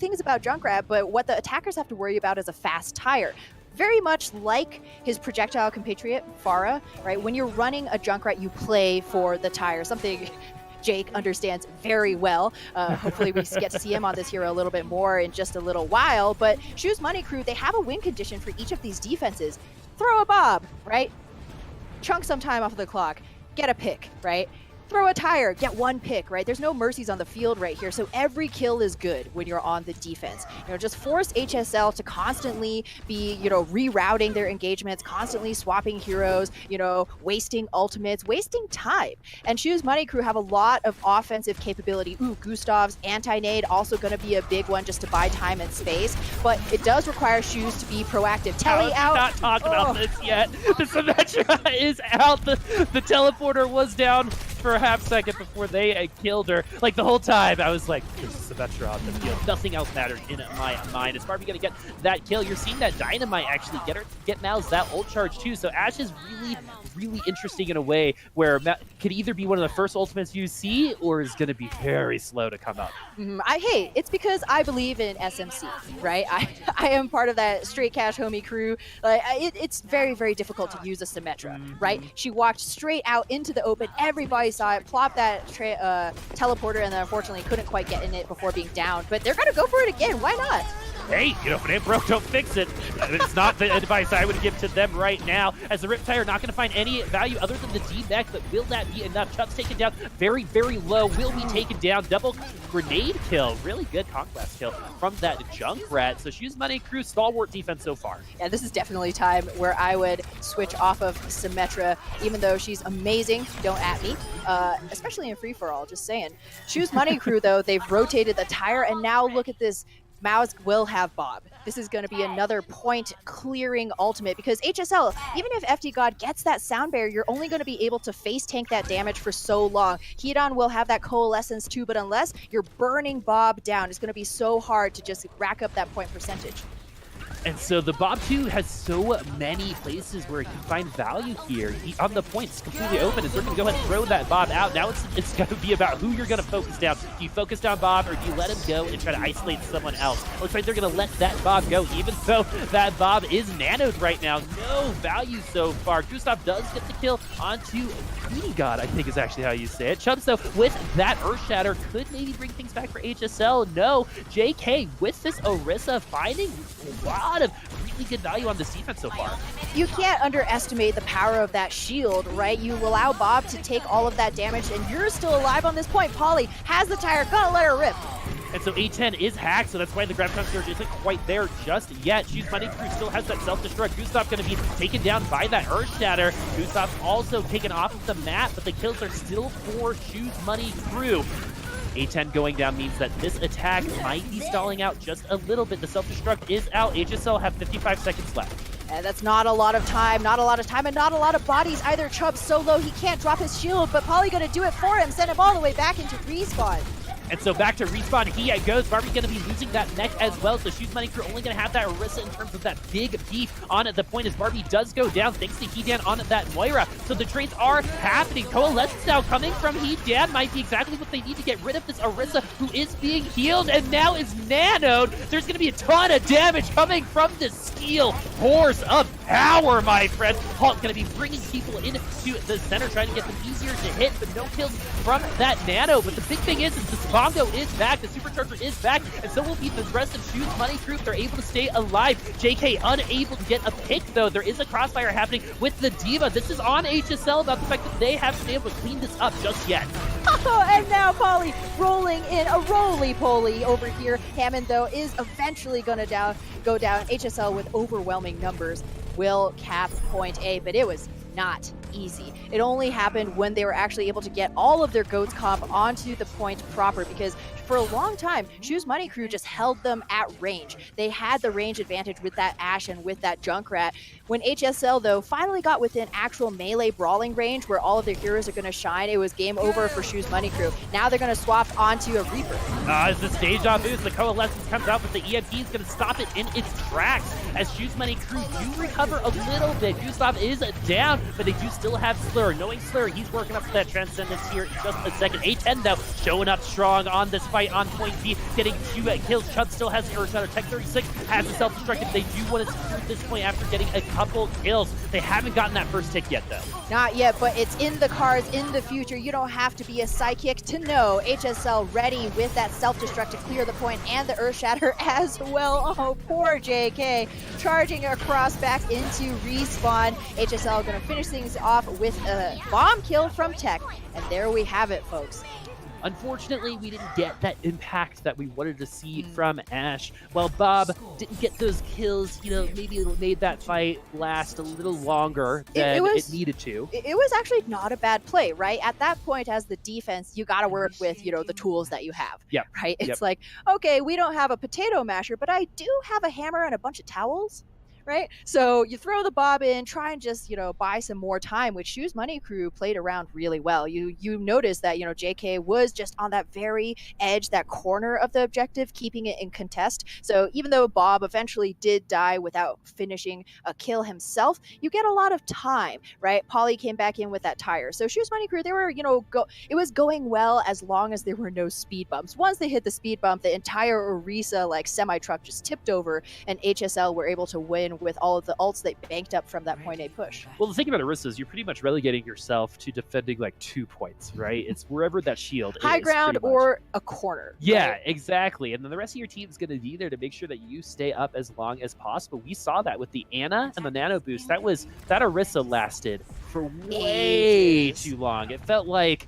things about Junkrat, but what the attackers have to worry about is a fast tire. Very much like his projectile compatriot, Pharah, right? When you're running a Junkrat, you play for the tire, something Jake understands very well. Hopefully we get to see him on this hero a little bit more in just a little while, but Shoes Money Crew, they have a win condition for each of these defenses. Throw a bob, right? Chunk some time off of the clock, get a pick, right? Throw a tire, get one pick, right? There's no mercies on the field right here, so every kill is good when you're on the defense. Just force HSL to constantly be, rerouting their engagements, constantly swapping heroes, wasting ultimates, wasting time. And Shoes Money Crew have a lot of offensive capability. Ooh, Gustav's anti-nade also going to be a big one just to buy time and space, but it does require Shoes to be proactive. Telly out. Not talk about this yet. The Symmetra is out. The teleporter was down for a half second before they killed her. Like the whole time, I was like, there's a Symmetra on the field. Nothing else mattered in my mind. Is Barbie going to get that kill? You're seeing that Dynamite actually get Mal's that ult charge too. So Ashe is really interesting in a way where could either be one of the first ultimates you see or is going to be very slow to come up. Hey, it's because I believe in SMC, right? I am part of that straight cash homie crew. It's very, very difficult to use a Symmetra, right? She walked straight out into the open. Everybody saw it, plopped that teleporter, and then unfortunately couldn't quite get in it before being down. But they're going to go for it again. Why not? Hey, if it ain't broke, don't fix it. It's not the advice I would give to them right now, as the Rip Tire not going to find any value other than the D-Mech, but will that be enough? Chubb's taken down very, very low, will be taken down. Double grenade kill. Really good conquest kill from that Junkrat. So Shoes Money Crew, stalwart defense so far. Yeah, this is definitely time where I would switch off of Symmetra, even though she's amazing. Don't at me, especially in free-for-all, just saying. Shoes Money Crew, though, they've rotated the tire, and now look at this. Maus will have Bob. This is going to be another point-clearing ultimate because HSL, even if FD God gets that sound barrier, you're only going to be able to face tank that damage for so long. Hedon will have that coalescence too, but unless you're burning Bob down, it's going to be so hard to just rack up that point percentage. And so the Bob 2 has so many places where he can find value here. On the point, it's completely open, as they're going to go ahead and throw that Bob out. Now it's going to be about who you're going to focus down. Do you focus down Bob, or do you let him go and try to isolate someone else? Looks like they're going to let that Bob go, even though that Bob is nanoed right now. No value so far. Gustav does get the kill onto Queenie God, I think is actually how you say it. Chubbs, though, with that Earth Shatter, could maybe bring things back for HSL. No, JK with this Orisa finding a lot of really good value on this defense so far. You can't underestimate the power of that shield, right? You allow Bob to take all of that damage, and you're still alive on this point. Polly has the tire, gonna let her rip. And so A10 is hacked, so that's why the Graviton Surge isn't quite there just yet. Shoes Money Crew still has that self-destruct. Gustav going to be taken down by that Earth Shatter. Gustav's also taken off of the map, but the kills are still for Shoes Money Crew. A10 going down means that this attack might be stalling out just a little bit. The self-destruct is out. HSL have 55 seconds left. And that's not a lot of time, and not a lot of bodies either. Chubb's so low he can't drop his shield, but Polly gonna do it for him, send him all the way back into respawn. And so back to respawn, he goes. Barbie's going to be losing that mech as well, so Shoes Money Crew only going to have that Orisa in terms of that big beef on the point as Barbie does go down thanks to Hedan on that Moira. So the trades are happening. Coalescence now coming from Hedan might be exactly what they need to get rid of this Orisa, who is being healed and now is nanoed. There's going to be a ton of damage coming from this steel horse of power, my friends. Hulk going to be bringing people into the center, trying to get them easier to hit, but no kills from that nano. But the big thing is the Bongo is back, the Supercharger is back, and so will be the rest of Shoes Money Crew. They're able to stay alive. JK unable to get a pick, though. There is a crossfire happening with the Diva. This is on HSL about the fact that they haven't been able to clean this up just yet. Oh, and now Polly rolling in a roly-poly over here. Hammond, though, is eventually going to go down. HSL with overwhelming numbers will cap point A, but it was not easy. It only happened when they were actually able to get all of their GOATS comp onto the point proper, because for a long time, Shoes Money Crew just held them at range. They had the range advantage with that Ashe and with that Junkrat. When HSL, though, finally got within actual melee brawling range where all of their heroes are going to shine, it was game over for Shoes Money Crew. Now they're going to swap onto a Reaper. As the deja vu, the Coalescence comes out, but the EMP is going to stop it in its tracks as Shoes Money Crew do recover a little bit. Gustav is down, but they do still still have Slur. Knowing Slur, he's working up for that Transcendence here in just a second. A10, though, showing up strong on this fight on point B, getting 2 kills. Chubb still has the Earth Shatter. Tech 36 has the self-destructive. They do want to secure this point after getting a couple kills. They haven't gotten that first tick yet, though. Not yet, but it's in the cards in the future. You don't have to be a psychic to know HSL ready with that self-destruct to clear the point and the Earth Shatter as well. Oh, poor JK. Charging across back into respawn. HSL going to finish things off with a bomb kill from Tech. And there we have it, folks. Unfortunately, we didn't get that impact that we wanted to see from Ash. While Bob didn't get those kills, maybe it made that fight last a little longer than it needed to. It was actually not a bad play, right? At that point, as the defense, you got to work with, the tools that you have. Yeah. Right? It's like, okay, we don't have a potato masher, but I do have a hammer and a bunch of towels. Right? So you throw the Bob in, try and just, buy some more time, which Shoes Money Crew played around really well. You notice that, JK was just on that very edge, that corner of the objective, keeping it in contest. So even though Bob eventually did die without finishing a kill himself, you get a lot of time, right? Polly came back in with that tire. So Shoes Money Crew, they were, it was going well as long as there were no speed bumps. Once they hit the speed bump, the entire Orisa semi-truck just tipped over, and HSL were able to win with all of the ults they banked up from that point A push. Well, the thing about Orisa is you're pretty much relegating yourself to defending 2 points, right? It's wherever that shield High is. Ground or a corner. Yeah, right? Exactly. And then the rest of your team is going to be there to make sure that you stay up as long as possible. We saw that with the Ana and the Nano Boost. That Orisa lasted for way too long. It felt like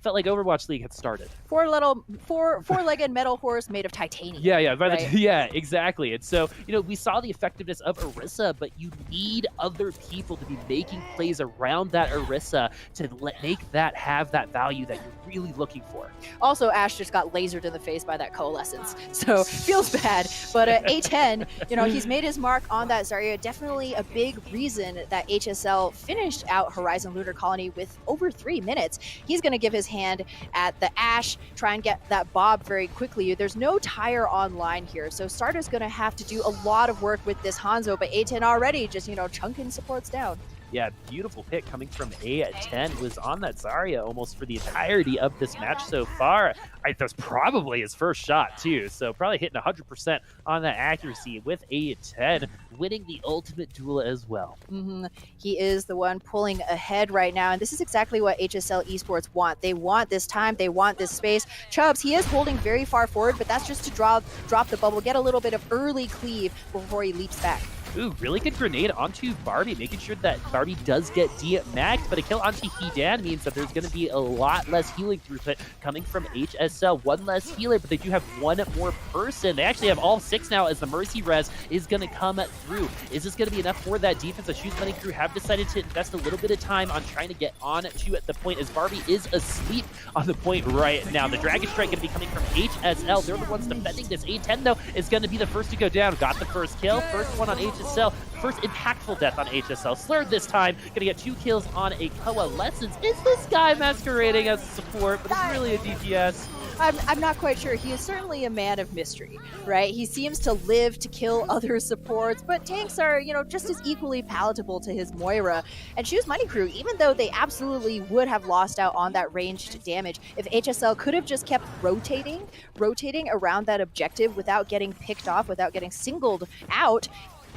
Overwatch League had started. Four-legged metal horse made of titanium. Yeah, right? Yeah, exactly. And so, we saw the effectiveness of Orisa, but you need other people to be making plays around that Orisa to make that have that value that you're really looking for. Also, Ash just got lasered in the face by that Coalescence, so feels bad. But A10, he's made his mark on that Zarya. Definitely a big reason that HSL finished out Horizon Lunar Colony with over 3 minutes. He's going to give his hand at the Ash, try and get that Bob very quickly. There's no tire online here, so Starter's going to have to do a lot of work with this Hanzo, but A10 already just, chunking supports down. Yeah, beautiful pick coming from A10. Was on that Zarya almost for the entirety of this match so far. That was probably his first shot, too. So probably hitting 100% on that accuracy with A10, winning the ultimate duel as well. He is the one pulling ahead right now, and this is exactly what HSL Esports want. They want this time. They want this space. Chubbs, he is holding very far forward, but that's just to drop the bubble, get a little bit of early cleave before he leaps back. Ooh, really good grenade onto Barbie, making sure that Barbie does get D-maxed, but a kill onto Hedan means that there's going to be a lot less healing throughput coming from HSL. One less healer, but they do have one more person. They actually have all 6 now as the Mercy Res is going to come through. Is this going to be enough for that defense? The Shoes Money Crew have decided to invest a little bit of time on trying to get on to at the point as Barbie is asleep on the point right now. The Dragon Strike going to be coming from HSL. They're the ones defending this. A10, though, is going to be the first to go down. Got the first kill. First one on HSL. First impactful death on HSL. Slur this time, gonna get 2 kills on a Coalescence. Is this guy masquerading as a support, but it's really a DPS? I'm not quite sure. He is certainly a man of mystery, right? He seems to live to kill other supports, but tanks are, just as equally palatable to his Moira. And Shoes Money Crew, even though they absolutely would have lost out on that ranged damage, if HSL could have just kept rotating around that objective without getting picked off, without getting singled out,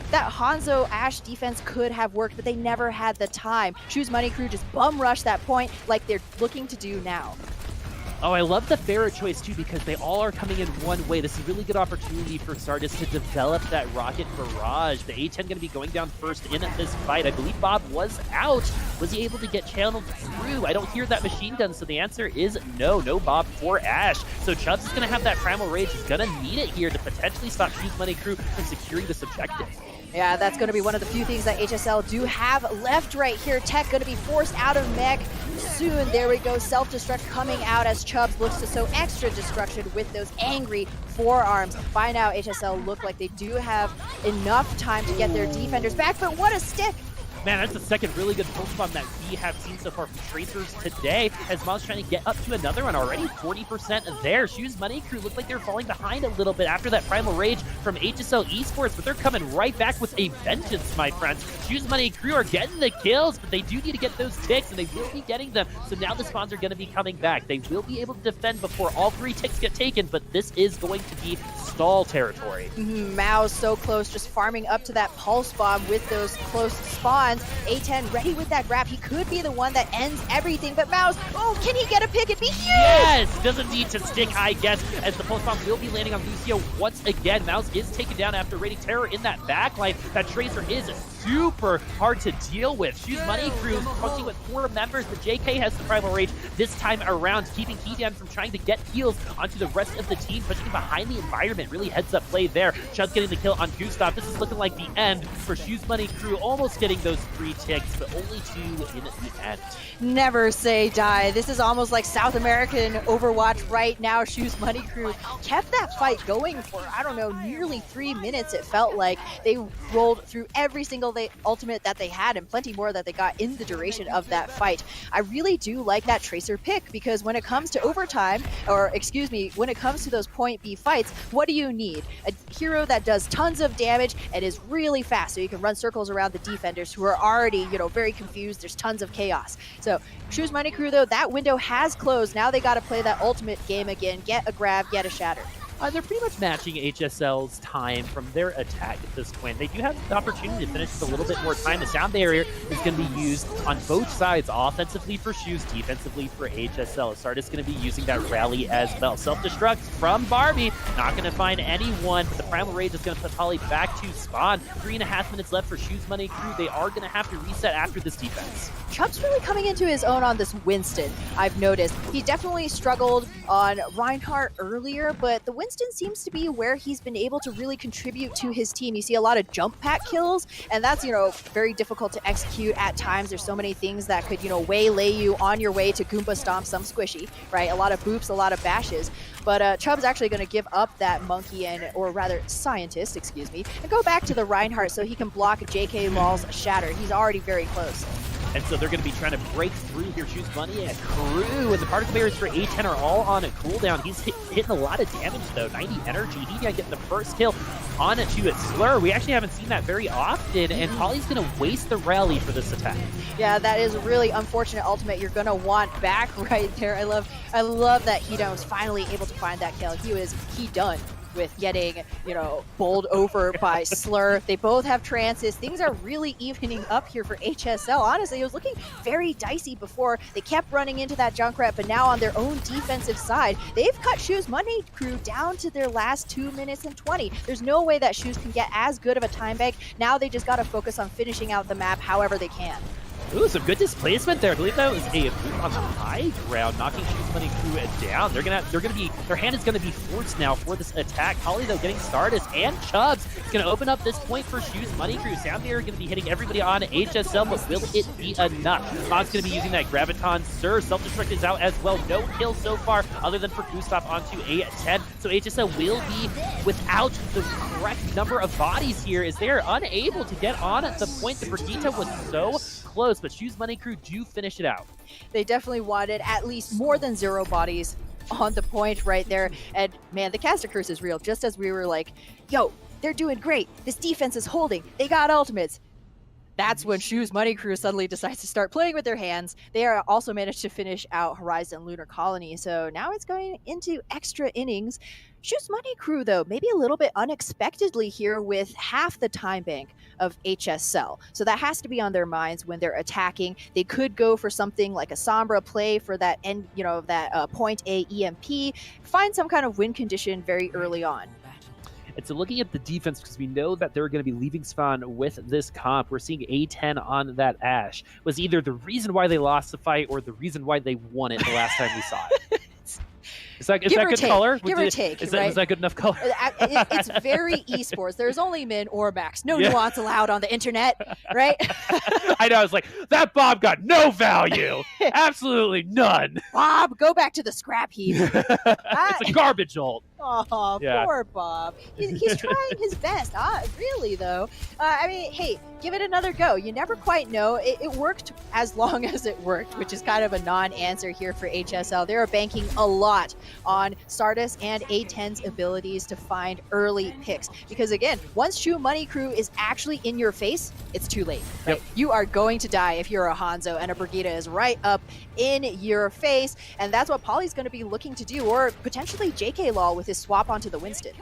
that Hanzo Ash defense could have worked, but they never had the time. Shoes Money Crew just bum rush that point like they're looking to do now. Oh, I love the Pharah choice, too, because they all are coming in one way. This is a really good opportunity for Sardis to develop that rocket barrage. The A10 going to be going down first in this fight. I believe Bob was out. Was he able to get channeled through? I don't hear that machine gun, so the answer is no. No Bob for Ash. So Chubbs is going to have that Primal Rage. He's going to need it here to potentially stop Shoes Money Crew from securing this objective. Yeah, that's going to be one of the few things that HSL do have left right here. Tech going to be forced out of mech soon. There we go. Self-destruct coming out as Chubbs looks to sow extra destruction with those angry forearms. By now, HSL look like they do have enough time to get their defenders back, but what a stick! Man, that's the second really good pulse bomb that we have seen so far from Tracers today, as Miles trying to get up to another one already. 40% there. Shoes Money Crew looked like they were falling behind a little bit after that Primal Rage from HSL Esports, but they're coming right back with a vengeance, my friends. Shoes Money Crew are getting the kills, but they do need to get those ticks, and they will be getting them. So now the spawns are going to be coming back. They will be able to defend before all 3 ticks get taken, but this is going to be stall territory. Mao's so close, just farming up to that pulse bomb with those close spawns. A10 ready with that grab. He could be the one that ends everything, but Mao's, oh, can he get a pick? It'd be huge! Yes! Doesn't need to stick, I guess, as the pulse bomb will be landing on Lucio once again. Mouse is taken down after raiding Terror in that backline. That Tracer is super hard to deal with. Shoes Money Crew punching with 4 members, but JK has the Primal Rage this time around, keeping Hedan from trying to get heals onto the rest of the team, pushing behind the environment. Really heads up play there. Chubb's getting the kill on Gustav. This is looking like the end for Shoes Money Crew, almost getting those 3 ticks, but only 2 in the end. Never say die. This is almost like South American Overwatch right now. Shoes Money Crew kept that fight going for, I don't know, nearly 3 minutes. It felt like they rolled through every single ultimate that they had and plenty more that they got in the duration of that fight. I really do like that Tracer pick, because when it comes to overtime, or excuse me, when it comes to those point B fights, what do you need? A hero that does tons of damage and is really fast, so you can run circles around the defenders who are already, very confused. There's tons of chaos. So Shoes Money Crew, though, that window has closed. Now they got to play that ultimate game again. Get a grab, get a shatter. They're pretty much matching HSL's time from their attack at this point. They do have the opportunity to finish with a little bit more time. The sound barrier is going to be used on both sides, offensively for Shoes, defensively for HSL. Stardust is going to be using that rally as well. Self-destruct from Barbie, not going to find anyone, but the Primal Rage is going to put Holly back to spawn. 3.5 minutes left for Shoes Money Crew. They are going to have to reset after this defense. Chubb's really coming into his own on this Winston, I've noticed. He definitely struggled on Reinhardt earlier, but the Winston seems to be where he's been able to really contribute to his team. You see a lot of jump pack kills, and that's, very difficult to execute at times. There's so many things that could, waylay you on your way to Goomba Stomp some squishy, right? A lot of boops, a lot of bashes. But Chubb's actually going to give up that monkey or rather scientist, excuse me, and go back to the Reinhardt so he can block JK Law's shatter. He's already very close. And so they're going to be trying to break through here. Shoes Money and Crew, and the particle barriers for A10 are all on a cooldown. He's hitting a lot of damage, though. 90 energy. He's going to get the first kill on it to Slur. We actually haven't seen that very often, and Polly's going to waste the rally for this attack. Yeah, that is a really unfortunate ultimate you're going to want back right there. I love that Hedon was finally able to find that kill. He done with getting, bowled over by Slur. They both have trances. Things are really evening up here for HSL. Honestly, it was looking very dicey before. They kept running into that Junkrat, but now on their own defensive side, they've cut Shoes Money Crew down to their last 2 minutes and 20. There's no way that Shoes can get as good of a time bank. Now they just got to focus on finishing out the map however they can. Ooh, some good displacement there. I believe that was a move on the high ground, knocking Shoes Money Crew down. Their hand is gonna be forced now for this attack. Holly, though, getting Stardust and Chubbs is gonna open up this point for Shoes Money Crew. Sound Barrier gonna be hitting everybody on HSL, but will it be enough? Mog's gonna be using that Graviton Surge. Self-destruct is out as well. No kills so far, other than for Gustav onto A10. So HSL will be without the correct number of bodies here, as they are unable to get on at the point. The Brigitte was so close, but Shoes Money Crew do finish it out. They definitely wanted at least more than 0 bodies on the point right there. And man, the caster curse is real. Just as we were like, yo, they're doing great. This defense is holding. They got ultimates. That's when Shoes Money Crew suddenly decides to start playing with their hands. They are also managed to finish out Horizon Lunar Colony. So now it's going into extra innings. Shoes Money Crew, though, maybe a little bit unexpectedly here with half the time bank of HSL. So that has to be on their minds when they're attacking. They could go for something like a Sombra play for that end, that point A EMP, find some kind of win condition very early on. And so looking at the defense, because we know that they're going to be leaving spawn with this comp, we're seeing A10 on that Ashe. Was either the reason why they lost the fight or the reason why they won it the last time we saw it. Is that good color? Give or take, is that good enough color? It's very esports. There's only min or max. No nuance allowed on the internet, right? I know. I was like, that bomb got no value. Absolutely none. Bob, go back to the scrap heap. It's a garbage ult. Oh, Yeah. poor Bob. He's trying his best. Really, though. I mean, hey, give it another go. You never quite know. It worked as long as it worked, which is kind of a non-answer here for HSL. They're banking a lot on Stardust and A10's abilities to find early picks. Because, again, once Shoe Money Crew is actually in your face, it's too late. Right? Yep. You are going to die if you're a Hanzo and a Brigitte is right up in your face. And that's what Polly's going to be looking to do, or potentially JK Law with his swap onto the Winston.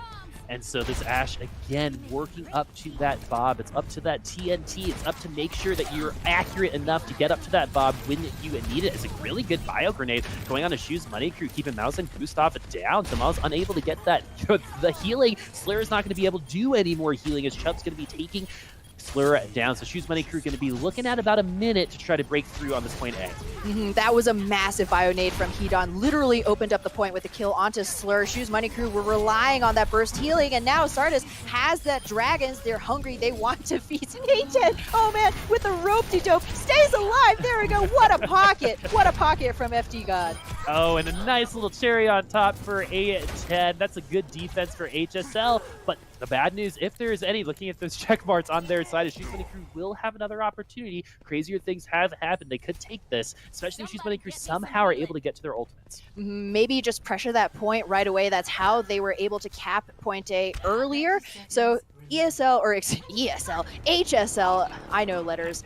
And so this Ashe, again, working up to that Bob. It's up to that TNT. It's up to make sure that you're accurate enough to get up to that Bob when you need it. It's a really good bio grenade going on to Shoes Money Crew, keeping Mouse and Gustav down. So Mouse unable to get that the healing. Slayer is not going to be able to do any more healing as Chubb's going to be taking Slur down. So Shoes Money Crew going to be looking at about a minute to try to break through on this point A. That was a massive bio nade from Hedon. Literally opened up the point with the kill onto Slur. Shoes Money Crew were relying on that burst healing, and now Stardust has that Dragons. They're hungry. They want to feast. And A10, oh man, with the rope-de-dope, stays alive. There we go. What a pocket. What a pocket from FD God. Oh, and a nice little cherry on top for A10. That's a good defense for HSL, but the bad news, if there's any, looking at those check marks on their side, is Shoes Money Crew will have another opportunity. Crazier things have happened. They could take this, especially if Shoes Money Crew somehow are able to get to their ultimates. Maybe just pressure that point right away. That's how they were able to cap point A earlier. So HSL, I know letters.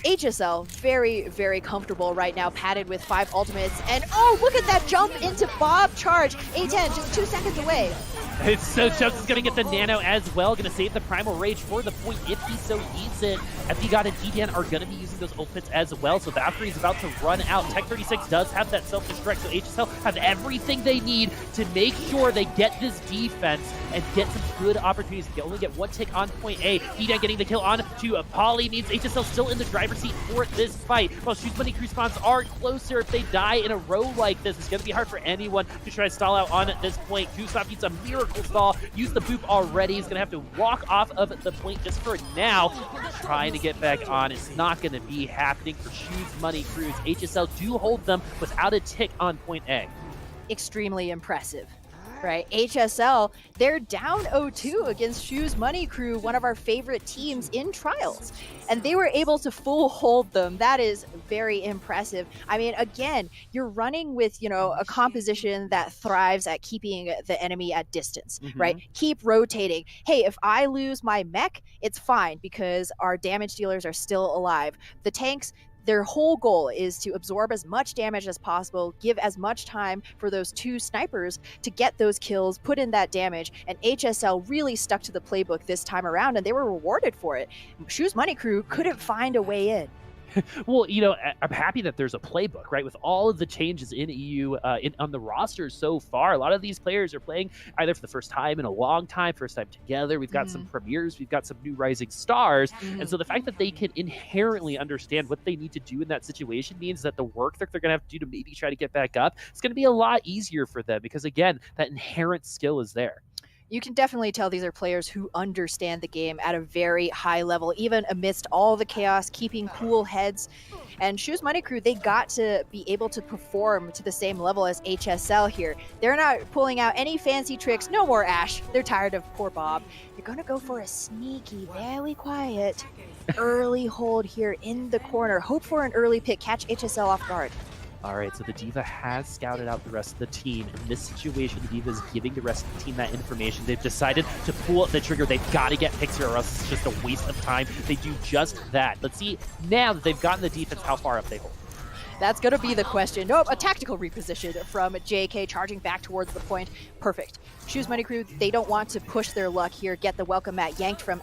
HSL, very, very comfortable right now, padded with 5 ultimates. And oh, look at that jump into Bob charge. A10, just 2 seconds away. It's so Chubbs is going to get the nano as well, going to save the Primal Rage for the point if he so needs it. FD God and Edan are going to be using those ultimates as well, so Valkyrie is about to run out. Tech 36 does have that self-destruct, so HSL have everything they need to make sure they get this defense and get some good opportunities. They only get 1 tick on point A. Edan getting the kill on to Polly means HSL still in the driver's seat for this fight. While Shoes Money Crew spawns are closer, if they die in a row like this, it's going to be hard for anyone to try to stall out on this point. Gustav needs a miracle stall, use the boop already. He's going to have to walk off of the point just for now. Trying to get back on. It's not going to be happening for Shoes Money Crews. HSL do hold them without a tick on point A. Extremely impressive. Right, HSL, they're down 0-2 against Shoes Money Crew, one of our favorite teams in Trials. And they were able to full hold them. That is very impressive. I mean, again, you're running with, a composition that thrives at keeping the enemy at distance, right? Keep rotating. Hey, if I lose my mech, it's fine because our damage dealers are still alive. The tanks, their whole goal is to absorb as much damage as possible, give as much time for those 2 snipers to get those kills, put in that damage, and HSL really stuck to the playbook this time around, and they were rewarded for it. Shoes Money Crew couldn't find a way in. Well, I'm happy that there's a playbook, right? With all of the changes in EU on the roster so far, a lot of these players are playing either for the first time in a long time, first time together. We've got some premieres, we've got some new rising stars. And so the fact that they can inherently understand what they need to do in that situation means that the work that they're going to have to do to maybe try to get back up, it's going to be a lot easier for them because, again, that inherent skill is there. You can definitely tell these are players who understand the game at a very high level, even amidst all the chaos, keeping cool heads. And Shoes Money Crew, they got to be able to perform to the same level as HSL here. They're not pulling out any fancy tricks. No more Ashe. They're tired of poor Bob. They're going to go for a sneaky, very quiet, early hold here in the corner. Hope for an early pick. Catch HSL off guard. All right, so the D.Va has scouted out the rest of the team. In this situation, the D.Va is giving the rest of the team that information. They've decided to pull the trigger. They've got to get picks here or else it's just a waste of time. They do just that. Let's see now that they've gotten the defense how far up they hold. That's going to be the question. Nope, a tactical reposition from JK, charging back towards the point. Perfect. Shoes Money Crew, they don't want to push their luck here, get the welcome mat yanked from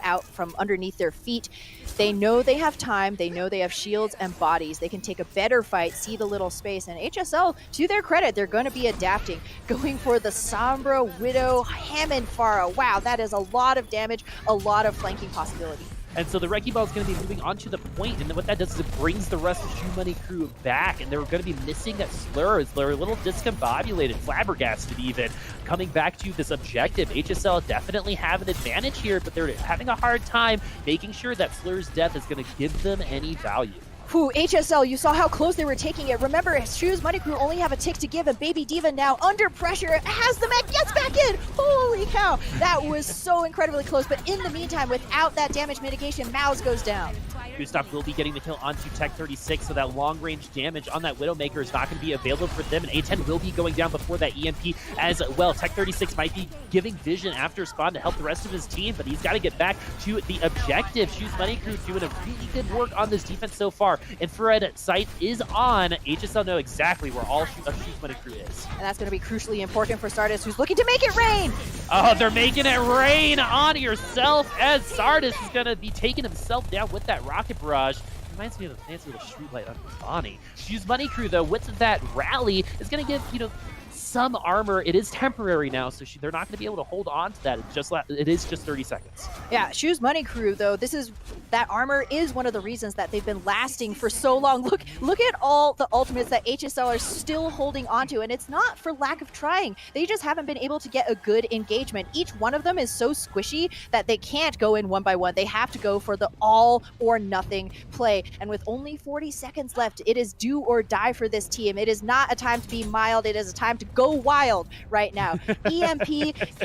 underneath their feet. They know they have time. They know they have shields and bodies. They can take a better fight, see the little space. And HSL, to their credit, they're going to be adapting. Going for the Sombra, Widow, Hammond, Pharah. Wow, that is a lot of damage, a lot of flanking possibility. And so the Wrecking Ball is going to be moving onto the point, and then what that does is it brings the rest of Shoe Money Crew back, and they're going to be missing that Slur. They're a little discombobulated, flabbergasted even, coming back to this objective. HSL definitely have an advantage here, but they're having a hard time making sure that Slur's death is going to give them any value. Whew, HSL, you saw how close they were taking it. Remember, Shoes Money Crew only have a tick to give, and Baby Diva now under pressure has the mech, gets back in. Holy cow, that was so incredibly close. But in the meantime, without that damage mitigation, Mouse goes down. Gustav will be getting the kill onto Tech 36, so that long-range damage on that Widowmaker is not going to be available for them, and A10 will be going down before that EMP as well. Tech 36 might be giving Vision after spawn to help the rest of his team, but he's got to get back to the objective. Shoes Money Crew doing a really good work on this defense so far. Infrared sight is on. HSL know exactly where all Shoes Money Crew is. And that's going to be crucially important for Sardis, who's looking to make it rain. Oh, they're making it rain on yourself as Sardis is going to be taking himself down with that rocket barrage. Reminds me of the fancy little streetlight on Bonnie. Shoes Money Crew, though, with that rally, is going to give, some armor. It is temporary now, so they're not going to be able to hold on to that. It is just 30 seconds. Yeah, Shoes Money Crew, though, that armor is one of the reasons that they've been lasting for so long. Look at all the ultimates that HSL are still holding onto, and it's not for lack of trying. They just haven't been able to get a good engagement. Each one of them is so squishy that they can't go in one by one. They have to go for the all or nothing play. And with only 40 seconds left, it is do or die for this team. It is not a time to be mild. It is a time to go wild right now. EMP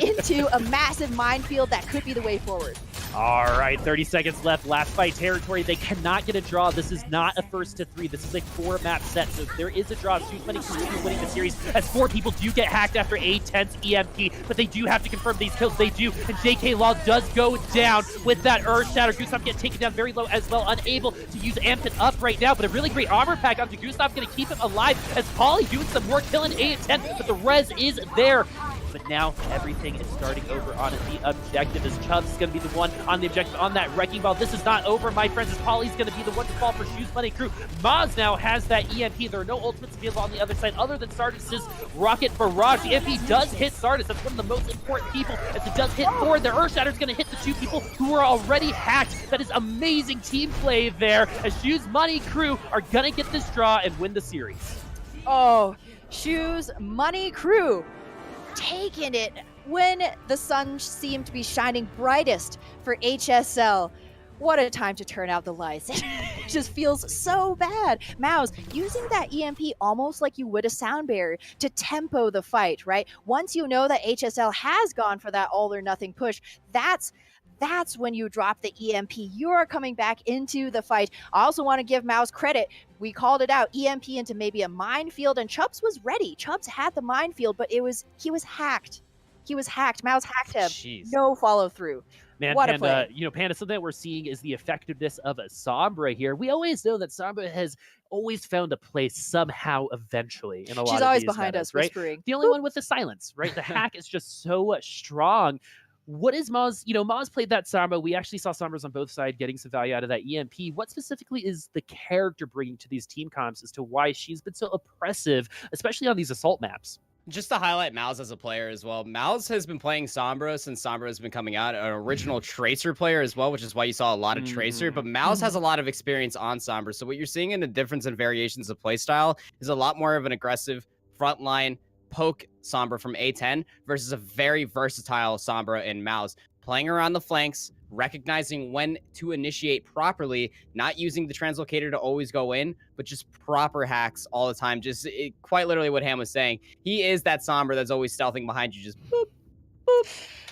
into a massive minefield that could be the way forward. All right, 30 seconds left. Last fight territory. They cannot get a draw. This is not a 1-3. This is a 4-map set. So if there is a draw, Shoes Money Crew will be winning the series as 4 people do get hacked after a tense EMP. But they do have to confirm these kills. They do. And JK Law does go down with that Earth Shatter. Gustav gets taken down very low as well. Unable to use Amped up right now. But a really great armor pack onto Gustav. Going to keep him alive as Pauly doing some more killing A10. But the res is there. But now everything is starting over on the objective as Chubbs is going to be the one on the objective on that Wrecking Ball. This is not over, my friends, as Pauly's going to be the one to fall for Shoes Money Crew. Maz now has that EMP. There are no ultimates available on the other side other than Sardis' Rocket Barrage. The EMP does hit Sardis. That's one of the most important people as it does hit forward. The Earth Shatter is going to hit the 2 people who are already hacked. That is amazing team play there as Shoes Money Crew are going to get this draw and win the series. Oh, Shoes Money Crew taking it when the sun seemed to be shining brightest for HSL. What a time to turn out the lights. It just feels so bad. Mouse, using that EMP almost like you would a sound barrier to tempo the fight, right? Once you know that HSL has gone for that all or nothing push, that's when you drop the EMP. You are coming back into the fight. I also want to give Mouse credit. We called it out, EMP into maybe a minefield, and Chubbs was ready. Chubbs had the minefield, but he was hacked. He was hacked. Mouse hacked him. Jeez. No follow through. Man, what Panda, a play. Panda, something that we're seeing is the effectiveness of a Sombra here. We always know that Sombra has always found a place somehow eventually in a lot of these She's always behind metas, us, right? whispering. The only one with the silence, right? The hack is just so strong. What is Maz? Maz played that Sombra. We actually saw Sombras on both sides getting some value out of that EMP. What specifically is the character bringing to these team comps as to why she's been so oppressive, especially on these assault maps? Just to highlight Mouse as a player as well, Mouse has been playing Sombra since Sombra has been coming out, an original Tracer player as well, which is why you saw a lot of Tracer, but Mouse has a lot of experience on Sombra. So what you're seeing in the difference in variations of playstyle is a lot more of an aggressive frontline poke Sombra from A10 versus a very versatile Sombra in Mouse, playing around the flanks, recognizing when to initiate properly, not using the translocator to always go in, but just proper hacks all the time. Quite literally what Ham was saying. He is that Sombra that's always stealthing behind you, just boop, boop,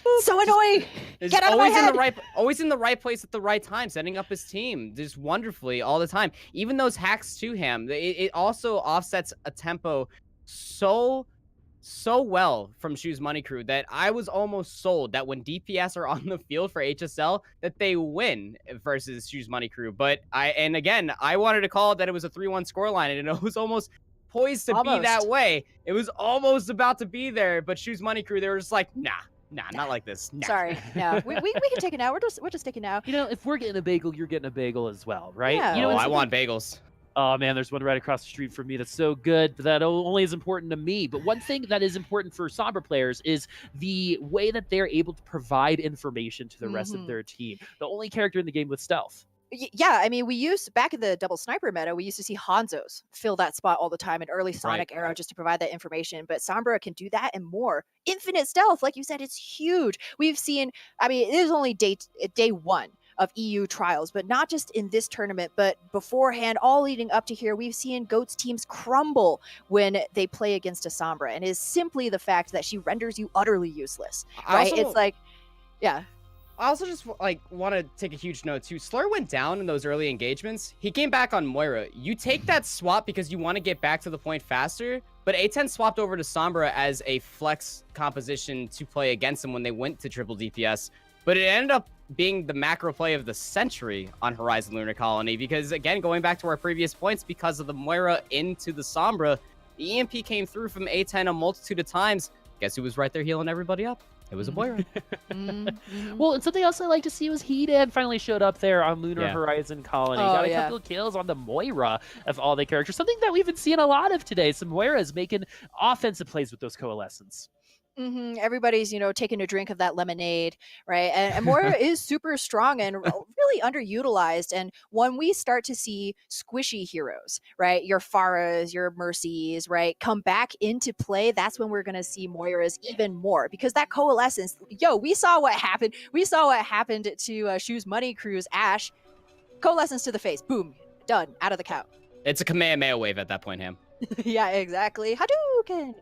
boop. So annoying. Get out of my head. Always in the right place at the right time, setting up his team just wonderfully all the time. Even those hacks to Ham, it also offsets a tempo so well from Shoes Money Crew that I was almost sold that when DPS are on the field for HSL that they win versus Shoes Money Crew. But I wanted to call it that it was a 3-1 scoreline, and it was almost poised to be that way. It was almost about to be there, but Shoes Money Crew, they were just like, nah, not like this. Nah. Sorry, no. We can take it now. We're just taking it now. If we're getting a bagel, you're getting a bagel as well, right? Yeah. I want bagels. Oh man, there's one right across the street from me that's so good, but that only is important to me. But one thing that is important for Sombra players is the way that they're able to provide information to the rest of their team. The only character in the game with stealth. Yeah, I mean, back in the double sniper meta, we used to see Hanzos fill that spot all the time in early Sonic era just to provide that information. But Sombra can do that and more. Infinite stealth, like you said, it's huge. We've seen, I mean, it is only day one of EU trials, but not just in this tournament, but beforehand, all leading up to here, we've seen GOAT's teams crumble when they play against a Sombra, and it is simply the fact that she renders you utterly useless, right? It's like, yeah. I also just want to take a huge note too. Slur went down in those early engagements. He came back on Moira. You take that swap because you want to get back to the point faster, but A10 swapped over to Sombra as a flex composition to play against him when they went to triple DPS. But it ended up being the macro play of the century on Horizon Lunar Colony because, again, going back to our previous points, because of the Moira into the Sombra, the EMP came through from A10 a multitude of times. Guess who was right there healing everybody up? It was a Moira. Well, and something else I like to see was Heated finally showed up there on Lunar Horizon Colony. Got a couple of kills on the Moira of all the characters. Something that we've been seeing a lot of today. Some Moiras making offensive plays with those coalescence. Everybody's, taking a drink of that lemonade, right? And Moira is super strong and really underutilized. And when we start to see squishy heroes, right, your Pharahs, your Mercies, right, come back into play, that's when we're going to see Moiras even more because that coalescence, we saw what happened. We saw what happened to Shoes Money Crew's Ashe. Coalescence to the face. Boom. Done. Out of the count. It's a Kamehameha wave at that point, Ham. Yeah, exactly. Hadouken.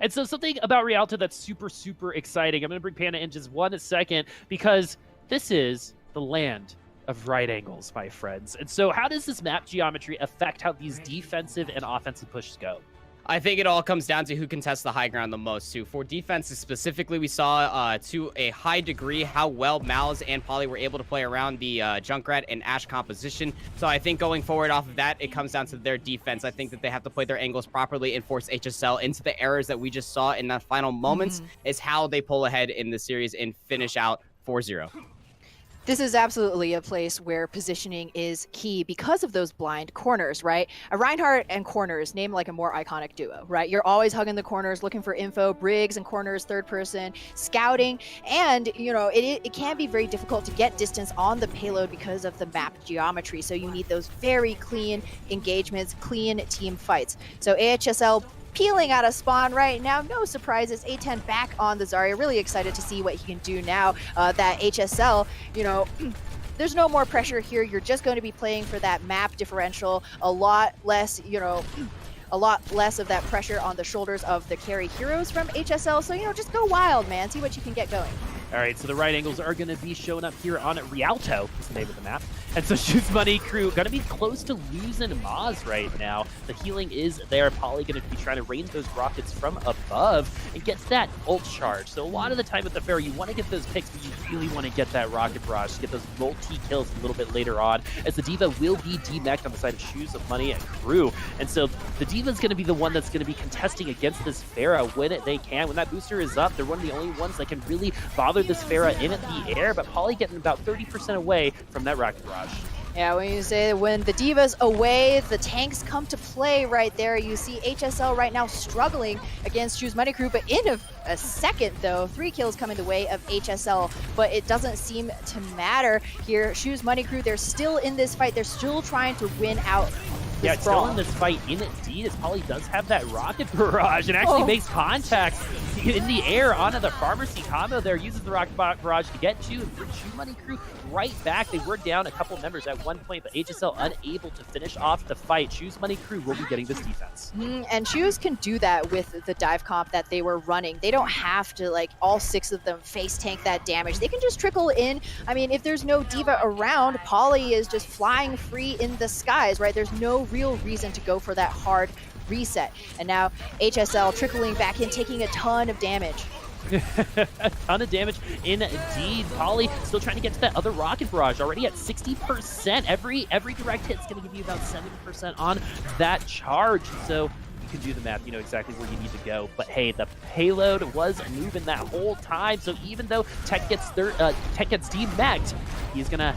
And so something about Rialto that's super, super exciting. I'm going to bring Panda in just 1 second because this is the land of right angles, my friends. And so how does this map geometry affect how these defensive and offensive pushes go? I think it all comes down to who can test the high ground the most, too. For defenses specifically, we saw to a high degree how well Malz and Poly were able to play around the Junkrat and Ashe composition. So I think going forward off of that, it comes down to their defense. I think that they have to play their angles properly and force HSL into the errors that we just saw in the final moments is how they pull ahead in the series and finish out 4-0. This is absolutely a place where positioning is key because of those blind corners, right? A Reinhardt and corners, name like a more iconic duo, right? You're always hugging the corners, looking for info, Briggs and corners, third person, scouting, and, it can be very difficult to get distance on the payload because of the map geometry, so you need those very clean engagements, clean team fights. So AHSL peeling out of spawn right now. No surprises. A10 back on the Zarya. Really excited to see what he can do now that HSL, there's no more pressure here. You're just going to be playing for that map differential. A lot less, a lot less of that pressure on the shoulders of the carry heroes from HSL. So, just go wild, man. See what you can get going. All right, so the right angles are going to be showing up here on Rialto, is the name of the map. And so Shoes Money Crew going to be close to losing Maz right now. The healing is there. Poly going to be trying to rain those rockets from above and gets that ult charge. So a lot of the time at the fair, you want to get those picks, but you really want to get that rocket barrage to get those multi-kills a little bit later on, as the D.Va will be demeched on the side of Shoes of Money and Crew. And so the D.Va is going to be the one that's going to be contesting against this Pharah when they can. When that booster is up, they're one of the only ones that can really bother this Pharah in the air, but Poly getting about 30% away from that rocket barrage. Yeah, when the D.Va's away, the tanks come to play right there. You see HSL right now struggling against Shoes Money Crew, but in a second, though, 3 kills coming the way of HSL, but it doesn't seem to matter here. Shoes Money Crew, they're still in this fight. They're still trying to win out. Yeah, it's still in this fight indeed, as Poly does have that rocket barrage and actually makes contact in the air onto the Pharmacy combo there, uses the rocket barrage to get you and bring Shoes Money Crew right back. They were down a couple members at one point, but HSL unable to finish off the fight. Shoes Money Crew will be getting this defense. And Shoes can do that with the dive comp that they were running. They don't have to, all 6 of them face tank that damage. They can just trickle in. I mean, if there's no D.Va around, Poly is just flying free in the skies, right? There's no real reason to go for that hard reset. And now HSL trickling back in, taking a ton of damage. A ton of damage indeed. Poly still trying to get to that other rocket barrage, already at 60%. Every direct hit is going to give you about 70% on that charge. So you can do the math, you know exactly where you need to go. But hey, the payload was moving that whole time. So even though Tech gets demeched, he's gonna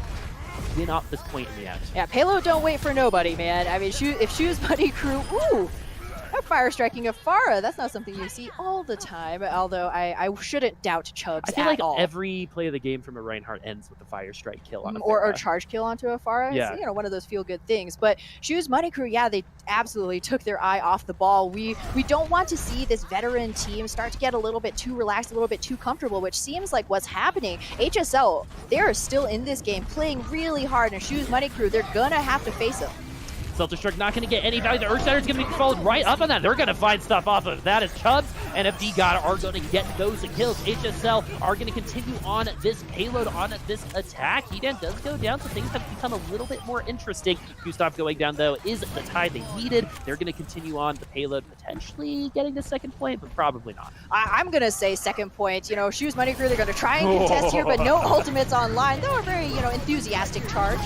win off this point in the end. Yeah, payload don't wait for nobody, man. I mean, if Shoes Money Crew, Fire striking of Farah, that's not something you see all the time, although I shouldn't doubt Chubbs I feel like all. every play of the game from a Reinhardt ends with a fire strike kill on a or charge kill onto a Farah. Yeah. It's, one of those feel-good things. But Shoes Money Crew, yeah, they absolutely took their eye off the ball. We don't want to see this veteran team start to get a little bit too relaxed, a little bit too comfortable, which seems like what's happening. HSL, they are still in this game, playing really hard, and Shoes Money Crew, they're gonna have to face them. Self-destruct not going to get any value. The Earthshatter is going to be followed right up on that. They're going to find stuff off of that as Chubbs and FD God are going to get those kills. HSL are going to continue on this payload, on this attack. Hedan does go down, so things have become a little bit more interesting. Gustav going down, though, is the tide they needed. They're going to continue on the payload, potentially getting the second point, but probably not. I'm going to say second point. Shoes Money Crew, they're going to try and contest here, but no ultimates online. Though a very, enthusiastic charge.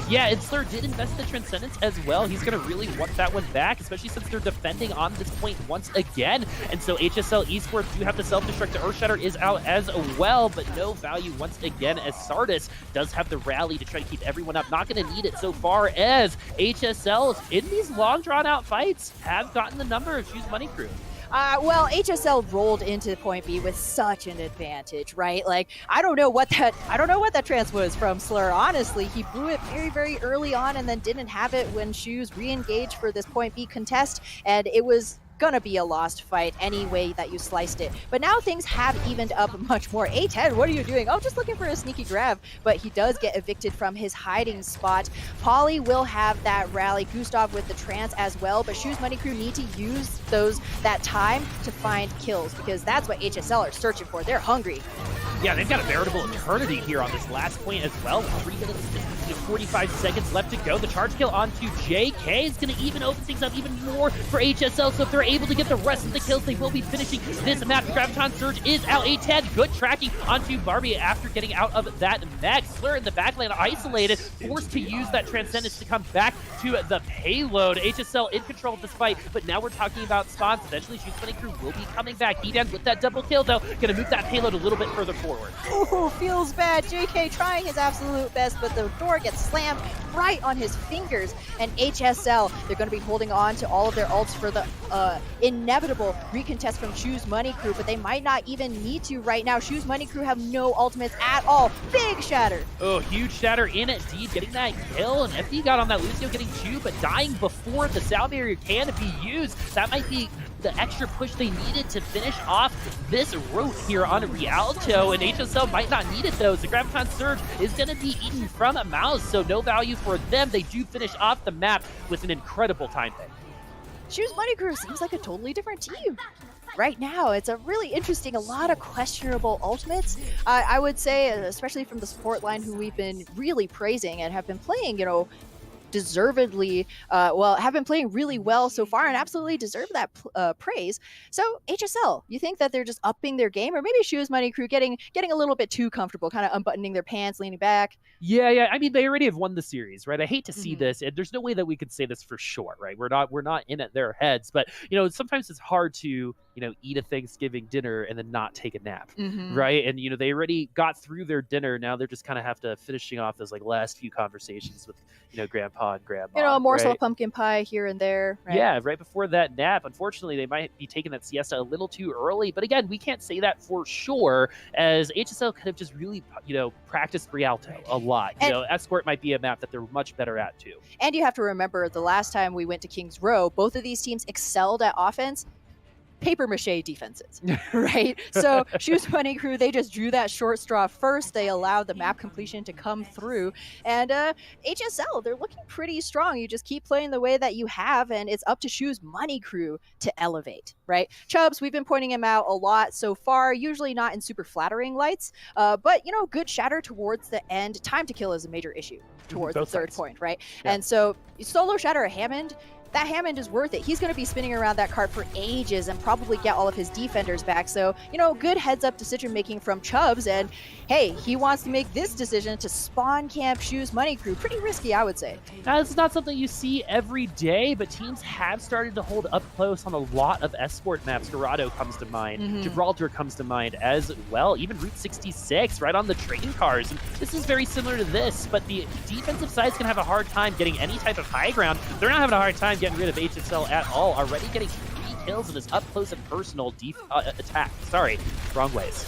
Yeah, and Slur did invest the Transcendence as well. He's going to really want that one back, especially since they're defending on this point once again. And so HSL Esports do have the self-destruct. The Earthshatter is out as well, but no value once again as Sardis does have the rally to try to keep everyone up. Not going to need it so far as HSL in these long drawn-out fights have gotten the number of Shoes Money Crew. Well, HSL rolled into point B with such an advantage, right? Like, I don't know what that trance was from Slur. Honestly, he blew it very, very early on and then didn't have it when Shoes re-engaged for this point B contest, and it was gonna be a lost fight any way that you sliced it. But now things have evened up much more. A10, what are you doing? Oh, just looking for a sneaky grab, but he does get evicted from his hiding spot. Polly will have that rally, Gustav with the trance as well, but Shoes Money Crew need to use that time to find kills, because that's what HSL are searching for. They're hungry. Yeah, they've got a veritable eternity here on this last point as well. 3 minutes and 45 seconds left to go. The charge kill onto JK is going to even open things up even more for HSL. So if they're able to get the rest of the kills, they will be finishing this map. Graviton Surge is out. A10, good tracking onto Barbie after getting out of that mech. Slur in the backline isolated, forced to use that Transcendence to come back to the payload. HSL in control of this fight, but now we're talking about spawns. Eventually, Shoes Money Crew will be coming back. Hedan with that double kill, though, going to move that payload a little bit further forward. Ooh, feels bad. JK trying his absolute best, but the door gets slammed right on his fingers. And HSL, they're going to be holding on to all of their ults for the inevitable recontest from Shoes Money Crew, but they might not even need to right now. Shoes Money Crew have no ultimates at all. Big shatter. Oh, huge shatter in it. Deed getting that kill, and FD got on that Lucio getting 2, but dying before the sound barrier can be used. That might be the extra push they needed to finish off this route here on Rialto, and HSL might not need it though. The Graviton Surge is going to be eaten from a mouse, so no value for them. They do finish off the map with an incredible time pick. Shoes Money Crew seems like a totally different team. Right now, it's a really interesting, a lot of questionable ultimates. I would say, especially from the support line, who we've been really praising and have been playing, deservedly, have been playing really well so far and absolutely deserve that praise. So HSL, you think that they're just upping their game, or maybe Shoes Money Crew getting a little bit too comfortable, kind of unbuttoning their pants, leaning back? Yeah. I mean, they already have won the series, right? I hate to see this, and there's no way that we could say this for sure, right? We're not in at their heads, but sometimes it's hard to eat a Thanksgiving dinner and then not take a nap, right? And they already got through their dinner. Now they're just kind of have to finishing off those last few conversations with Grandpa and Grandma. A morsel right? of pumpkin pie here and there. Right? Yeah, right before that nap. Unfortunately, they might be taking that siesta a little too early. But again, we can't say that for sure, as HSL could have just really, practiced Rialto a lot. Escort might be a map that they're much better at too. And you have to remember, the last time we went to Kings Row, both of these teams excelled at offense. Paper mache defenses, right? So Shoes Money Crew, they just drew that short straw first. They allowed the map completion to come through. And HSL, they're looking pretty strong. You just keep playing the way that you have, and it's up to Shoes Money Crew to elevate, right? Chubbs, we've been pointing him out a lot so far, usually not in super flattering lights, but, good shatter towards the end. Time to kill is a major issue towards the third point, right? Yeah. And so solo shatter a Hammond, that Hammond is worth it. He's going to be spinning around that cart for ages and probably get all of his defenders back. So, good heads-up decision-making from Chubbs. And, hey, he wants to make this decision to spawn camp Shoes Money Crew. Pretty risky, I would say. Now, it's not something you see every day, but teams have started to hold up close on a lot of Esport maps. Dorado comes to mind. Gibraltar comes to mind as well. Even Route 66, right on the train cars. And this is very similar to this, but the defensive side's going to have a hard time getting any type of high ground. They're not having a hard time time getting rid of HSL at all. Already getting 3 kills in his up close and personal attack. Sorry, wrong ways.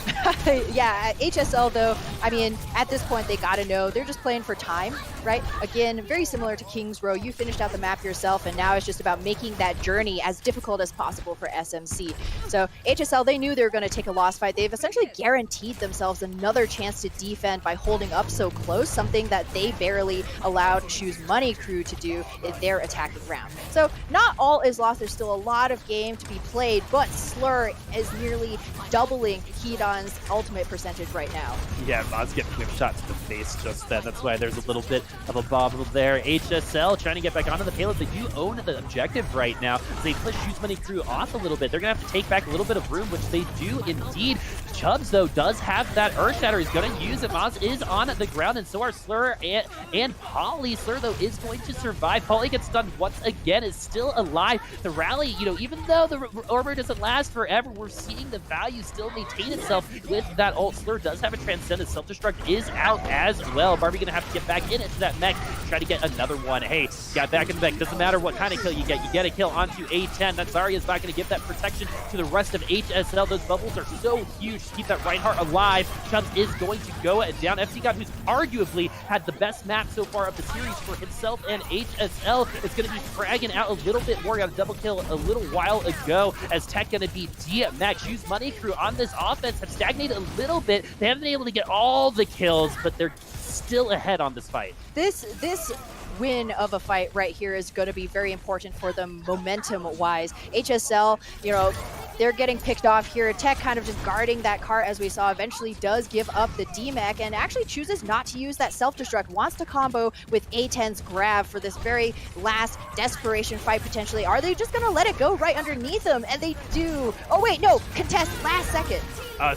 Yeah, HSL though, I mean, at this point they gotta know they're just playing for time, right? Again, very similar to Kings Row. You finished out the map yourself, and now it's just about making that journey as difficult as possible for SMC. So HSL, they knew they were going to take a loss fight. They've essentially guaranteed themselves another chance to defend by holding up so close, something that they barely allowed Shoes Money Crew to do in their attacking round. So not all is lost. There's still a lot of game to be played, but Slur is nearly doubling Hedon's ultimate percentage right now. Yeah, Moz getting whip shot to the face just then. That's why there's a little bit of a bobble there. HSL trying to get back onto the payload. They do own the objective right now. They push Shoes Money Crew off a little bit. They're going to have to take back a little bit of room, which they do indeed. Chubbs, though, does have that Earth Shatter. He's going to use it. Moz is on the ground, and so are Slur and Polly. Slur, though, is going to survive. Polly gets stunned once again, is still alive. The rally, you know, even though the Orber doesn't last forever, we're seeing the value still maintain itself with that ult. Slur does have a Transcendence. Self-destruct is out as well. Barbie going to have to get back into that mech, try to get another one. Hey, got back in the mech. Doesn't matter what kind of kill you get a kill onto A10. That Zarya is not going to give that protection to the rest of HSL. Those bubbles are so huge to keep that Reinhardt alive. Chubbs is going to go down. FC God, who's arguably had the best map so far of the series for himself and HSL, is going to be fragging out a little bit more. Got a double kill a little while ago as Tech going to be DMX. Shoes Money Crew on this offense have stagnated a little bit. They haven't been able to get all the kills, but they're still ahead on this fight. This win of a fight right here is going to be very important for them momentum-wise. HSL, you know, they're getting picked off here. Tech kind of just guarding that cart, as we saw, eventually does give up the DMAC and actually chooses not to use that self-destruct, wants to combo with A10's grab for this very last desperation fight potentially. Are they just going to let it go right underneath them? And they do. Oh wait, no, contest last second.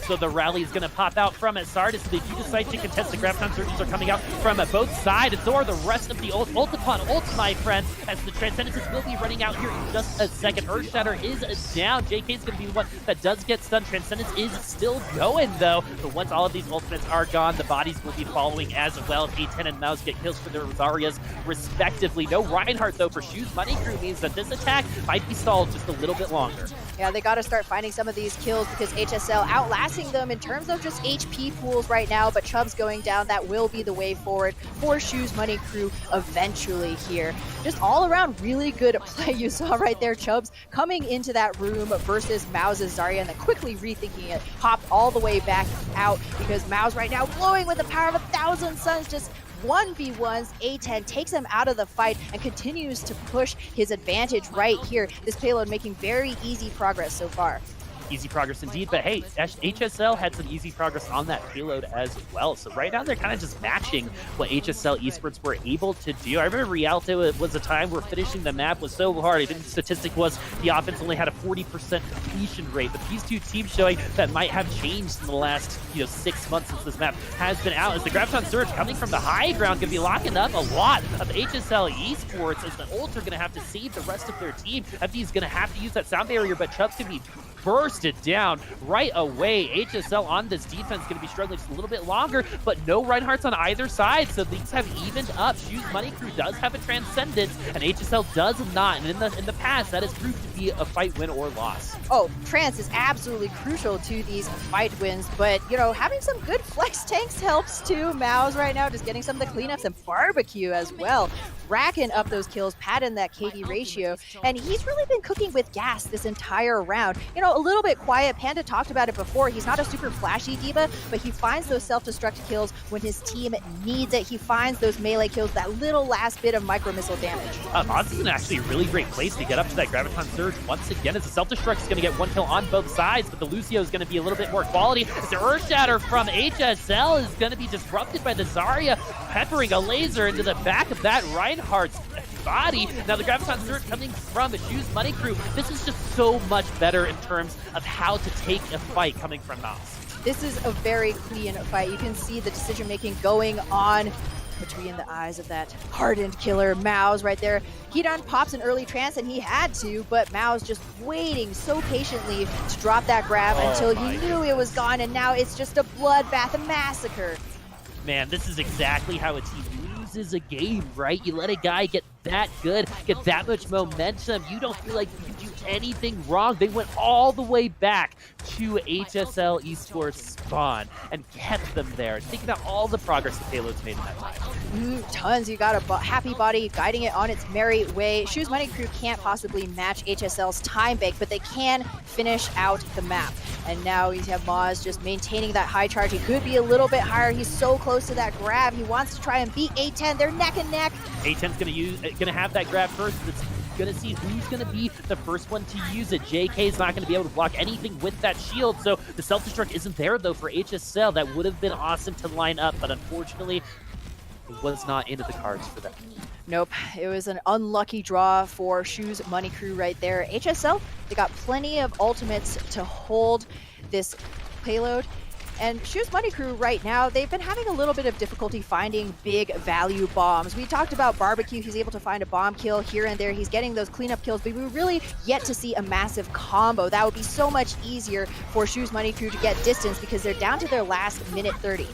So the rally is going to pop out from Sardis. They do decide to contest. The Graviton Surges are coming out from both sides, and so are the rest of the ult upon ult, my friends, as the Transcendences will be running out here in just a second. Earth Shatter is down. JK is going to be the one that does get stunned. Transcendence is still going, though. But once all of these ultimates are gone, the bodies will be following as well. A10 and Mouse get kills for their Rosarias, respectively. No Reinhardt, though, for Shoes Money Crew means that this attack might be stalled just a little bit longer. Yeah, they got to start finding some of these kills because HSL outlasting them in terms of just HP pools right now, but Chubbs going down, that will be the way forward for Shoes Money Crew eventually here. Just all around really good play you saw right there. Chubbs coming into that room versus Mau's Zarya and then quickly rethinking it, popped all the way back out because Mau's right now glowing with the power of 1,000 suns, just 1v1s. A10 takes him out of the fight and continues to push his advantage right here. This payload making very easy progress so far. Easy progress indeed, but hey, HSL had some easy progress on that payload as well. So right now they're kind of just matching what HSL Esports were able to do. I remember Rialto, it was a time where finishing the map was so hard. I think the statistic was the offense only had a 40% completion rate, but these two teams showing that might have changed in the last 6 months since this map has been out. As the Graviton Surge coming from the high ground going to be locking up a lot of HSL Esports, as the ults are going to have to save the rest of their team. FD is going to have to use that sound barrier, but Chubb's going to be bursted down right away. HSL on this defense going to be struggling just a little bit longer, but no Reinhardts on either side, so these have evened up. Shoes Money Crew does have a Transcendence, and HSL does not, and in the past, that has proved to be a fight win or loss. Oh, Trance is absolutely crucial to these fight wins, but, having some good flex tanks helps too. Mao's right now just getting some of the cleanups and barbecue as well. Racking up those kills, padding that KD ratio, and he's really been cooking with gas this entire round. A little bit quiet. Panda talked about it before. He's not a super flashy diva, but he finds those self-destruct kills when his team needs it. He finds those melee kills, that little last bit of micro-missile damage. Moz is in actually a really great place to get up to that Graviton Surge once again, as the self-destruct is going to get one kill on both sides, but the Lucio is going to be a little bit more quality. As the Earth Shatter from HSL is going to be disrupted by the Zarya, peppering a laser into the back of that Reinhardt's body. Now the Graviton Surge coming from the Shoes Money Crew. This is just so much better in terms of how to take a fight coming from Mouse. This is a very clean fight. You can see the decision making going on between the eyes of that hardened killer Mao's right there. Hedon pops an early trance and he had to, but Mao's just waiting so patiently to drop that grab until he knew it was gone, and now it's just a bloodbath, a massacre. Man, this is exactly how a team loses a game, right? You let a guy get that good, get that much momentum, you don't feel like you can do anything wrong. They went all the way back to HSL Esports spawn and kept them there. Think about all the progress the payload's made in that time. Tons. You got a happy body guiding it on its merry way. Shoes Money Crew can't possibly match HSL's time bank, but they can finish out the map. And now you have Moz just maintaining that high charge. He could be a little bit higher. He's so close to that grab. He wants to try and beat A10. They're neck and neck. A10's gonna have that grab first. It's gonna see who's gonna be the first one to use it. JK is not gonna be able to block anything with that shield, so the self-destruct isn't there though for HSL. That would have been awesome to line up, but unfortunately, it was not into the cards for them. Nope, it was an unlucky draw for Shoes Money Crew right there. HSL, they got plenty of ultimates to hold this payload. And Shoes Money Crew right now, they've been having a little bit of difficulty finding big value bombs. We talked about Barbecue. He's able to find a bomb kill here and there. He's getting those cleanup kills, but we really yet to see a massive combo. That would be so much easier for Shoes Money Crew to get distance because they're down to their last minute 30.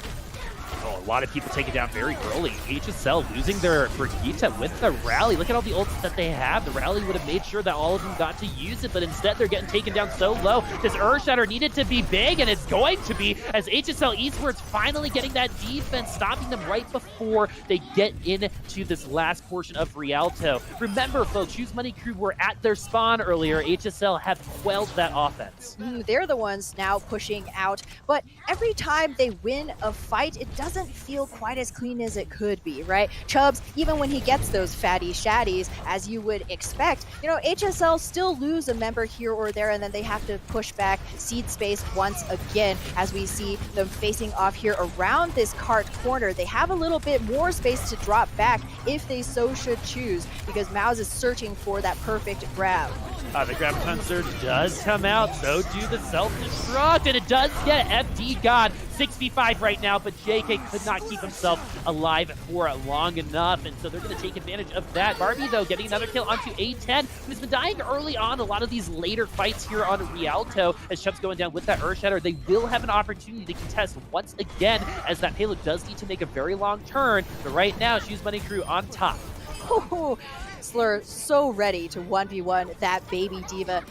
Oh, a lot of people take it down very early. HSL losing their Brigitte with the rally. Look at all the ults that they have. The rally would have made sure that all of them got to use it, but instead they're getting taken down so low. This Shatter needed to be big, and it's going to be, as HSL Esports finally getting that defense, stopping them right before they get into this last portion of Rialto. Remember, folks, Shoes Money Crew were at their spawn earlier. HSL have quelled that offense. They're the ones now pushing out, but every time they win a fight, it doesn't feel quite as clean as it could be, right? Chubbs, even when he gets those fatty shatties, as you would expect, you know, HSL still lose a member here or there, and then they have to push back seed space once again, as we see them facing off here around this cart corner. They have a little bit more space to drop back if they so should choose, because Mouse is searching for that perfect grab. The Graviton Surge does come out, so do the self-destruct, and it does get FD God 6v5 right now, but JK could not keep himself alive for long enough, and so they're going to take advantage of that. Barbie, though, getting another kill onto A10, who's been dying early on a lot of these later fights here on Rialto. As Chubb's going down with that Shatter, they will have an opportunity to contest once again, as that payload does need to make a very long turn, but right now, Shoes Money Crew on top. Slur so ready to 1v1 that baby diva.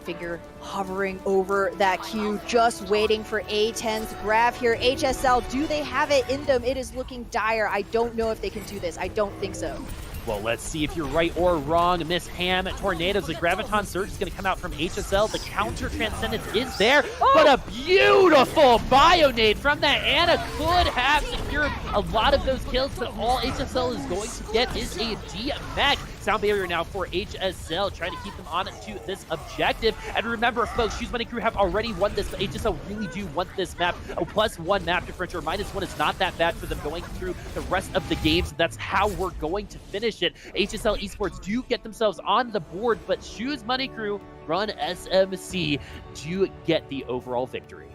Finger hovering over that Q, just waiting for A10's grab here. HSL, do they have it in them? It is looking dire. I don't know if they can do this. I don't think so. Well, let's see if you're right or wrong. Miss Ham Tornadoes. The Graviton Surge is going to come out from HSL. The counter Transcendence is there, but a beautiful Bionade from that Anna could have secured a lot of those kills, but all HSL is going to get is a DMAC. Sound barrier now for HSL, trying to keep them on to this objective. And remember, folks, Shoes Money Crew have already won this, but HSL really do want this map. A +1 map differential, -1 is not that bad for them going through the rest of the games. That's how we're going to finish it. HSL Esports do get themselves on the board, but Shoes Money Crew run SMC do get the overall victory.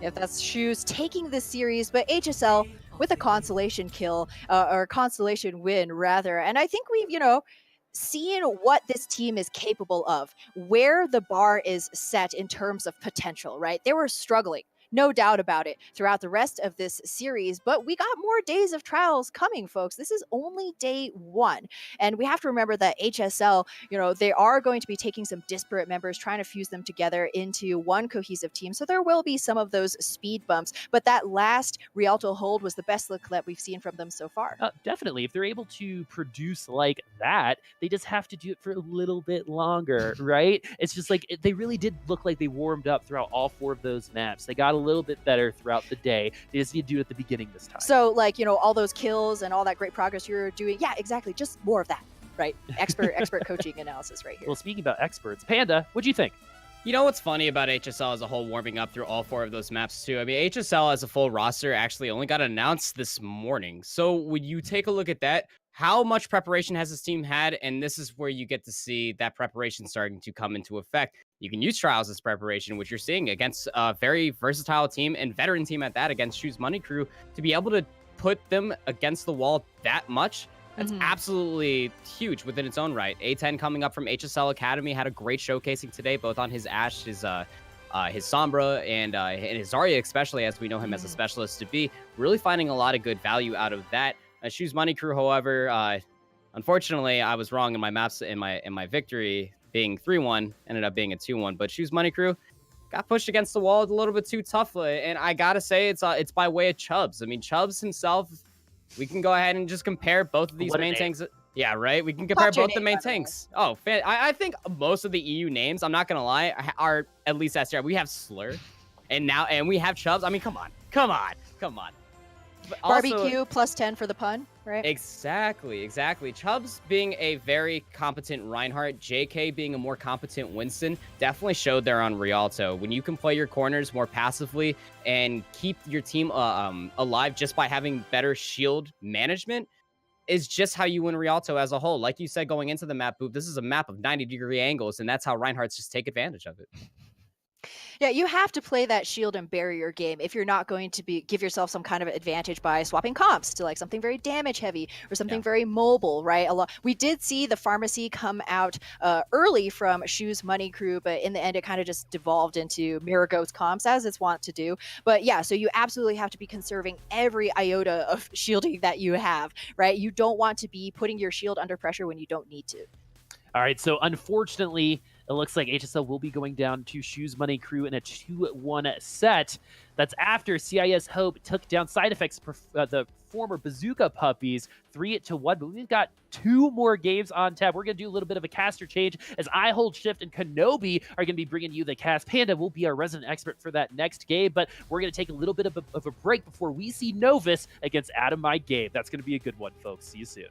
If that's Shoes taking this series, but HSL with a consolation kill, or consolation win rather. And I think we've, seeing what this team is capable of, where the bar is set in terms of potential, right? They were struggling, no doubt about it, throughout the rest of this series, but we got more days of trials coming, folks. This is only day 1, and we have to remember that HSL, they are going to be taking some disparate members, trying to fuse them together into one cohesive team, so there will be some of those speed bumps, but that last Rialto hold was the best look that we've seen from them so far. Definitely. If they're able to produce like that, they just have to do it for a little bit longer, right? It's just like, they really did look like they warmed up throughout all 4 of those maps. They got a little bit better throughout the day. They just need to do it at the beginning this time. So, all those kills and all that great progress you're doing, yeah, exactly, just more of that, right? Expert coaching analysis right here. Well, speaking about experts, Panda, what'd you think? You know what's funny about HSL as a whole warming up through all 4 of those maps too? I mean, HSL as a full roster actually only got announced this morning. So when you take a look at that, how much preparation has this team had? And this is where you get to see that preparation starting to come into effect. You can use trials as preparation, which you're seeing against a very versatile team and veteran team at that, against Shoes Money Crew, to be able to put them against the wall that much. That's absolutely huge within its own right. A10 coming up from HSL Academy had a great showcasing today, both on his Ashe, his Sombra, and his Zarya, especially, as we know him as a specialist to be. Really finding a lot of good value out of that. Shoes Money Crew, however, Unfortunately, I was wrong in my maps in my victory being 3-1, ended up being a 2-1. But Shoes Money Crew got pushed against the wall a little bit too toughly, and I gotta say it's by way of Chubbs. I mean, Chubbs himself. We can go ahead and just compare both of these main tanks. Yeah, right. We can compare both the main tanks. Oh, I think most of the EU names, I'm not gonna lie, are at least S tier. We have Slur, and we have Chubbs. I mean, come on. But Barbecue plus 10 for the pun, right? Exactly. Chubbs being a very competent Reinhardt, JK being a more competent Winston, definitely showed there on Rialto. When you can play your corners more passively and keep your team alive just by having better shield management, is just how you win Rialto as a whole. Like you said going into the map, Boop, this is a map of 90-degree angles, and that's how Reinhardt's just take advantage of it. Yeah, you have to play that shield and barrier game if you're not going to give yourself some kind of advantage by swapping comps to like something very damage heavy or something very mobile, right? We did see the pharmacy come out early from Shoes Money Crew, but in the end, it kind of just devolved into Mirror Goats comps as it's wont to do. But yeah, so you absolutely have to be conserving every iota of shielding that you have, right? You don't want to be putting your shield under pressure when you don't need to. All right, so unfortunately, it looks like HSL will be going down to Shoes Money Crew in a 2-1 set. That's after CIS Hope took down Side Effects, the former Bazooka Puppies, 3-1. But we've got 2 more games on tap. We're going to do a little bit of a caster change as I Hold Shift and Kenobi are going to be bringing you the cast. Panda will be our resident expert for that next game, but we're going to take a little bit of a break before we see Novus against Adam My Game. That's going to be a good one, folks. See you soon.